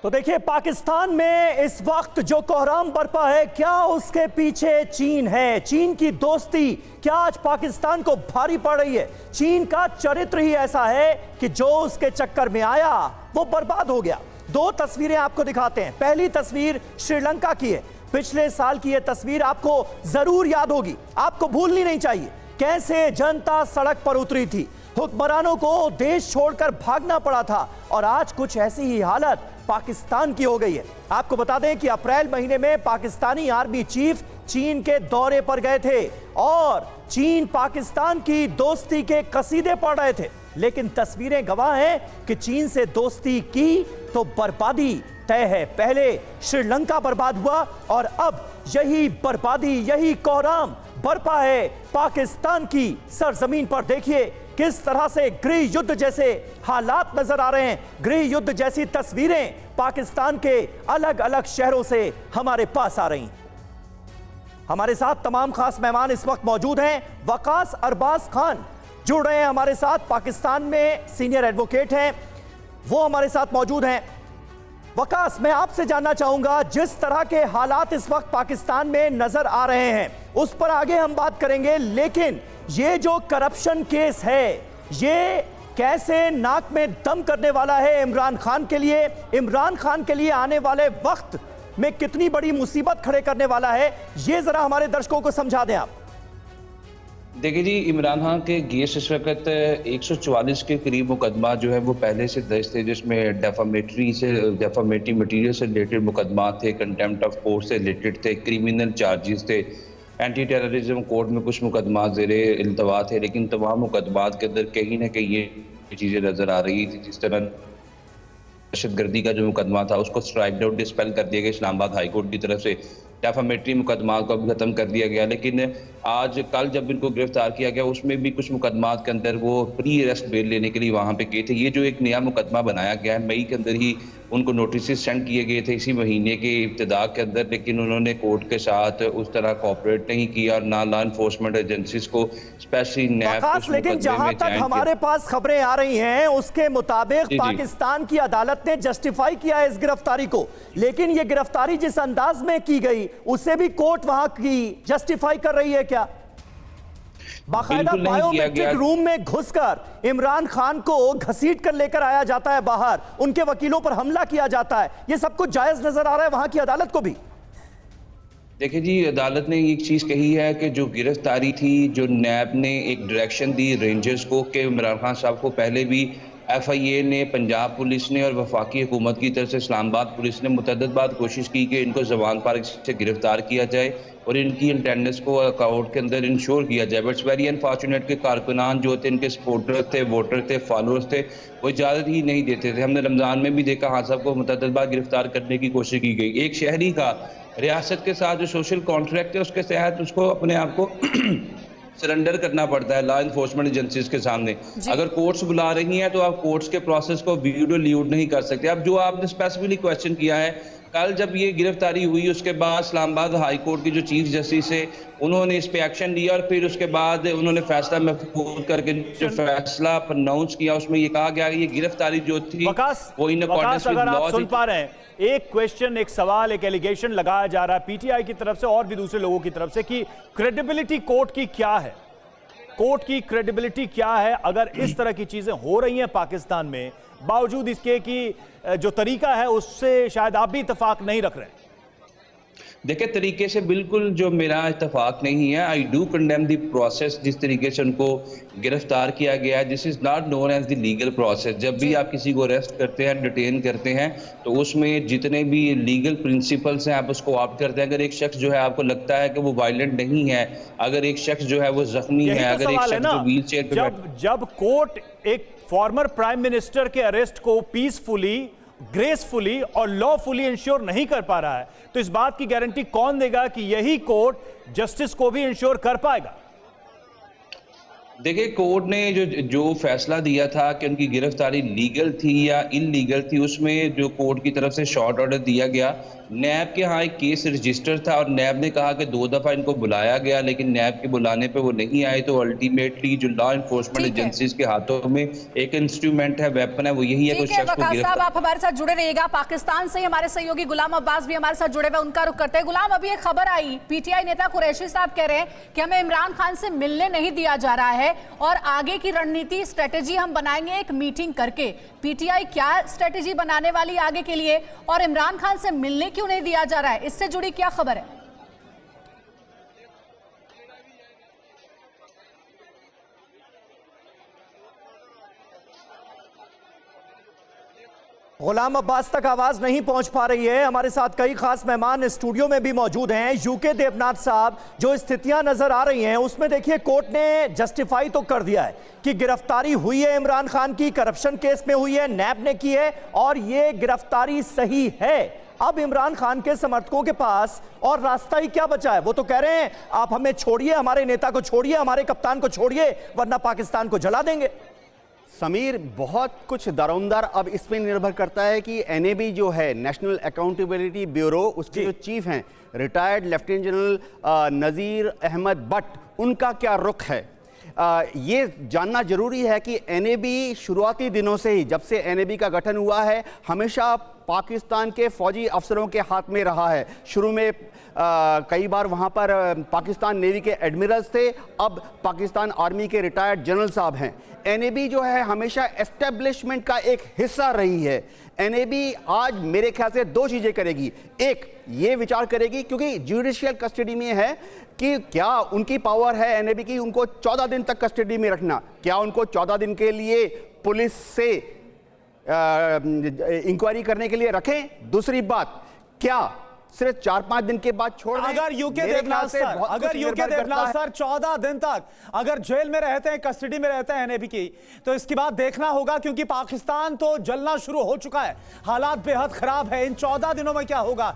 तो देखिए, पाकिस्तान में इस वक्त जो कोहराम बरपा है, क्या उसके पीछे चीन है? चीन की दोस्ती क्या आज पाकिस्तान को भारी पड़ रही है? चीन का चरित्र ही ऐसा है कि जो उसके चक्कर में आया वो बर्बाद हो गया। दो तस्वीरें आपको दिखाते हैं। पहली तस्वीर श्रीलंका की है। पिछले साल की यह तस्वीर आपको जरूर याद होगी, आपको भूलनी नहीं चाहिए। कैसे जनता सड़क पर उतरी थी, हुक्मरानों को देश छोड़कर भागना पड़ा था, और आज कुछ ऐसी ही हालत पाकिस्तान की हो गई है। आपको बता दें कि अप्रैल महीने में पाकिस्तानी आर्मी चीफ चीन के दौरे पर गए थे और चीन पाकिस्तान की दोस्ती के कसीदे पढ़ रहे थे, लेकिन तस्वीरें गवाह हैं कि चीन से दोस्ती की तो बर्बादी तय है। पहले श्रीलंका बर्बाद हुआ और अब यही बर्बादी, यही कोहराम बरपा है पाकिस्तान की सरजमीन पर। देखिए किस तरह से गृह युद्ध जैसे हालात नजर आ रहे हैं। गृह युद्ध जैसी तस्वीरें पाकिस्तान के अलग अलग शहरों से हमारे पास आ रही हैं। हमारे साथ तमाम खास मेहमान इस वक्त मौजूद हैं। वकास अरबाज खान जुड़ रहे हैं हमारे साथ, पाकिस्तान में सीनियर एडवोकेट हैं, वो हमारे साथ मौजूद हैं। वकास, मैं आपसे जानना चाहूंगा, जिस तरह के हालात इस वक्त पाकिस्तान में नजर आ रहे हैं उस पर आगे हम बात करेंगे, लेकिन ये जो करप्शन केस है, ये कैसे नाक में दम करने वाला है इमरान खान के लिए? इमरान खान के लिए आने वाले वक्त में कितनी बड़ी मुसीबत खड़े करने वाला है, ये जरा हमारे दर्शकों को समझा दें आप। देखिए जी, इमरान खान के अगेंस्ट इस वक्त 144 के करीब मुकदमा जो है वो पहले से दर्ज थे, जिसमें डेफामेटरी मटीरियल से रिलेटेड मुकदमा थे, कंटेम्प्ट ऑफ कोर्ट से रिलेटेड थे, क्रिमिनल चार्जेस थे, एंटी टेररिज्म कोर्ट में कुछ मुकदमा ज़ेरे इल्तवा थे। लेकिन तमाम मुकदमात के अंदर कहीं ना कहीं ये चीज़ें नज़र आ रही थी। जिस तरह दहशतगर्दी का जो मुकदमा था उसको स्ट्राइक आउट, डिस्पेल कर दिया गया इस्लामाबाद हाई कोर्ट की तरफ से। डेफामेटरी मुकदमा को भी खत्म कर दिया गया, लेकिन आज कल जब इनको गिरफ्तार किया गया उसमें भी कुछ मुकदमात के अंदर वो प्री अरेस्ट बेल लेने के लिए वहाँ पे गए थे। ये जो एक नया मुकदमा बनाया गया है, मई के अंदर ही उनको नोटिस सेंड किए गए थे इसी महीने के इब्तिदा के अंदर, लेकिन उन्होंने कोर्ट के साथ उस तरह कोऑपरेट नहीं किया और ना लॉ इन्फोर्समेंट एजेंसीज को, स्पेशली नैब। लेकिन जहां तक हमारे पास खबरें आ रही हैं उसके मुताबिक पाकिस्तान की अदालत ने जस्टिफाई किया है इस गिरफ्तारी को, लेकिन ये गिरफ्तारी जिस अंदाज में की गई उसे भी कोर्ट वहां की जस्टिफाई कर रही है क्या? बाकायदा बायोमेट्रिक रूम में घुसकर इमरान खान को घसीट कर लेकर आया जाता है बाहर, उनके वकीलों पर हमला किया जाता है, ये सब कुछ जायज नजर आ रहा है वहां की अदालत को भी। देखिए जी, अदालत ने एक चीज़ कही है कि जो गिरफ्तारी थी, जो नैब ने एक डायरेक्शन दी रेंजर्स को कि इमरान खान साहब को पहले भी FIA ने, पंजाब पुलिस ने और वफाकी हुकूमत की तरफ से इस्लामाबाद पुलिस ने मुतअद्दिद बार कोशिश की कि इनको जवान पार्क से गिरफ्तार किया जाए और इनकी अटेंडेंस को अकाउंट के अंदर इंश्योर किया जाए। बट वेरी अनफॉर्चुनेट के कारकुनान जो थे, इनके सपोर्टर थे, वोटर थे, फॉलोअर्स थे, वो इजाज़त ही नहीं देते थे। हमने रमज़ान में भी देखा, हाँ साहब को मुतअद्दिद बार गिरफ्तार करने की कोशिश की गई। एक शहरी का रियासत के साथ जो सोशल कॉन्ट्रैक्ट है उसके तहत उसको अपने आप को सरेंडर करना पड़ता है लॉ इन्फोर्समेंट एजेंसीज के सामने। अगर कोर्ट्स बुला रही हैं तो आप कोर्ट्स के प्रोसेस को वीडियो लीड नहीं कर सकते। अब जो आपने स्पेसिफिकली क्वेश्चन किया है, कल जब ये गिरफ्तारी हुई उसके बाद इस्लामाबाद हाई कोर्ट की जो चीफ जस्टिस है उन्होंने इस पे एक्शन लिया और फिर उसके बाद उन्होंने फैसला महफूज करके जो फैसला प्रोनाउंस किया उसमें ये कहा गया ये गिरफ्तारी जो थी वो इन अकॉर्डेंस विद लॉ। सुन पा रहे हैं, एक क्वेश्चन, एक सवाल, एक एलिगेशन लगाया जा रहा है PTI की तरफ से और भी दूसरे लोगों की तरफ से कि क्रेडिबिलिटी कोर्ट की क्या है? कोर्ट की क्रेडिबिलिटी क्या है अगर इस तरह की चीजें हो रही हैं पाकिस्तान में, बावजूद इसके कि जो तरीका है उससे शायद आप भी इत्तेफाक नहीं रख रहे? देखिए, तरीके से बिल्कुल जो मेरा इत्तेफाक नहीं है। I do condemn the process, जिस तरीके से उनको गिरफ्तार किया गया है, this is not known as the legal process. जब भी आप किसी को अरेस्ट करते हैं, डिटेन करते हैं, तो उसमें जितने भी लीगल प्रिंसिपल्स हैं आप उसको ऑप्ट करते हैं। अगर एक शख्स जो है आपको लगता है कि वो वायलेंट नहीं है, अगर एक शख्स जो है वो जख्मी है, अगर एक शख्स जो व्हील चेयर पे जब कोर्ट एक फॉर्मर प्राइम मिनिस्टर के अरेस्ट को पीसफुली, ग्रेसफुली और लॉफुली इंश्योर नहीं कर पा रहा है, तो इस बात की गारंटी कौन देगा कि यही कोर्ट जस्टिस को भी इंश्योर कर पाएगा? देखिए, कोर्ट ने जो फैसला दिया था कि उनकी गिरफ्तारी लीगल थी या इलीगल थी, उसमें जो कोर्ट की तरफ से शॉर्ट ऑर्डर दिया गया, नैब के यहाँ एक केस रजिस्टर था और नैब ने कहा कि 2 दफ़ा इनको बुलाया गया, लेकिन नैब के बुलाने पे वो नहीं आए। तो अल्टीमेटली जो लॉ एनफोर्समेंट ठीक है, एजेंसीज के हाथों में एक इंस्ट्रूमेंट है, वेपन है, वो यही है कि उस ठीक है शख्स को वकास साहब, गिरफ्तार। आप हमारे साथ जुड़े रहिएगा। पाकिस्तान से ही हमारे सहयोगी गुलाम अब्बास भी हमारे साथ जुड़े हुए, उनका रुख करते हैं। गुलाम, अभी एक खबर आई, पीटीआई नेता कुरैशी साहब कह रहे हैं कि हमें इमरान खान से मिलने नहीं दिया जा रहा है और आगे की रणनीति स्ट्रेटेजी हम बनाएंगे एक मीटिंग करके। पीटीआई क्या स्ट्रेटेजी बनाने वाली आगे के लिए, और इमरान खान से मिलने क्यों नहीं दिया जा रहा है, इससे जुड़ी क्या खबर है? गुलाम अब्बास तक आवाज नहीं पहुंच पा रही है। हमारे साथ कई खास मेहमान स्टूडियो में भी मौजूद हैं। यूके देवनाथ साहब, जो स्थितियां नजर आ रही हैं उसमें देखिए कोर्ट ने जस्टिफाई तो कर दिया है कि गिरफ्तारी हुई है इमरान खान की, करप्शन केस में हुई है, नैब ने की है और ये गिरफ्तारी सही है। अब इमरान खान के समर्थकों के पास और रास्ता ही क्या बचा है? वो तो कह रहे हैं आप हमें छोड़िए, हमारे नेता को छोड़िए, हमारे कप्तान को छोड़िए, वरना पाकिस्तान को जला देंगे। समीर, बहुत कुछ दारोमदार अब इसमें निर्भर करता है कि एनएबी जो है, नेशनल अकाउंटेबिलिटी ब्यूरो, उसके जो चीफ हैं retired lieutenant general Nazir Ahmad Butt, उनका क्या रुख है। ये जानना जरूरी है कि एनएबी शुरुआती दिनों से ही, जब से एनएबी का गठन हुआ है, हमेशा पाकिस्तान के फौजी अफसरों के हाथ में रहा है। शुरू में कई बार वहाँ पर पाकिस्तान नेवी के एडमिरल्स थे, अब पाकिस्तान आर्मी के रिटायर्ड जनरल साहब हैं। एनएबी जो है हमेशा एस्टेब्लिशमेंट का एक हिस्सा रही है। एनएबी आज मेरे ख्याल से 2 चीज़ें करेगी। एक, ये विचार करेगी, क्योंकि जुडिशियल कस्टडी में है, कि क्या उनकी पावर है एनएबी की उनको 14 दिन तक कस्टडी में रखना, क्या उनको 14 दिन के लिए पुलिस से इंक्वायरी करने के लिए रखें। दूसरी बात, क्या सिर्फ 4-5 दिन के बाद छोड़ दें। अगर यूके देवनाथ सर 14 दिन तक अगर जेल में रहते हैं, कस्टडी में रहते हैं एनएबी की, तो इसके बाद देखना होगा, क्योंकि पाकिस्तान तो जलना शुरू हो चुका है, हालात बेहद खराब है। इन 14 दिनों में क्या होगा